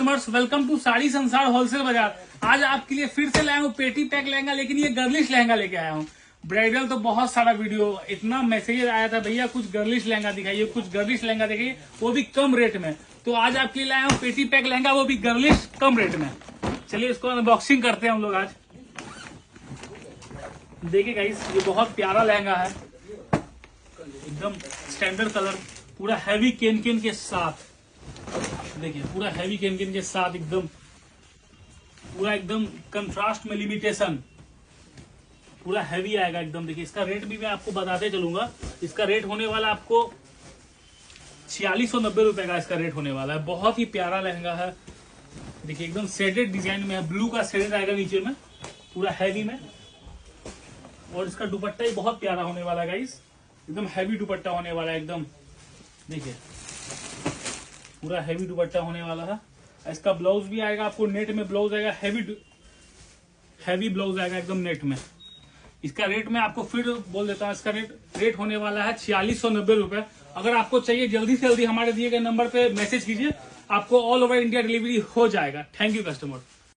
Customers, welcome to sari संसार wholesale बाजार। आज आपके लिए फिर से लाया हूँ पेटी पैक लहंगा, लेकिन ये गर्लिश लहंगा लेके आया हूँ। ब्राइडल तो बहुत सारा वीडियो, इतना मैसेज आया था भैया कुछ गर्लिश लहंगा दिखाइए, कुछ गर्लिश लहंगा दिखाइए, वो भी कम रेट में। तो आज आपके लिए लाया हूँ पेटी पैक लहंगा, वो भी गर्लिश कम रेट में। चलिए इसको अनबॉक्सिंग करते हैं हम लोग आज। देखिए गाइस, ये बहुत प्यारा लहंगा है, एकदम स्टैंडर्ड कलर, पूरा हैवी केन के साथ। देखिए पूरा हैवी केन के साथ, एकदम पूरा एकदम कंट्रास्ट में लिमिटेशन, पूरा हैवी आएगा एकदम। देखिए इसका रेट भी मैं आपको बताते चलूंगा। इसका रेट होने वाला आपको 4690 रुपए का इसका रेट होने वाला है। बहुत ही प्यारा लहंगा है। देखिए एकदम शेडेड डिजाइन में है, ब्लू का शेडेड आएगा नीचे में, पूरा हैवी में। और इसका दुपट्टा ही बहुत प्यारा होने वाला है गाइस, एकदम हैवी दुपट्टा होने वाला है एकदम। देखिए पूरा हैवी दुपट्टा होने वाला है। इसका ब्लाउज भी आएगा आपको नेट में, ब्लाउज आएगा हैवी ब्लाउज आएगा एकदम नेट में। इसका रेट मैं आपको फिर बोल देता हूँ, इसका रेट होने वाला है 4690 रुपए। अगर आपको चाहिए जल्दी से जल्दी हमारे दिए गए नंबर पे मैसेज कीजिए, आपको ऑल ओवर इंडिया डिलीवरी हो जाएगा। Thank you customer.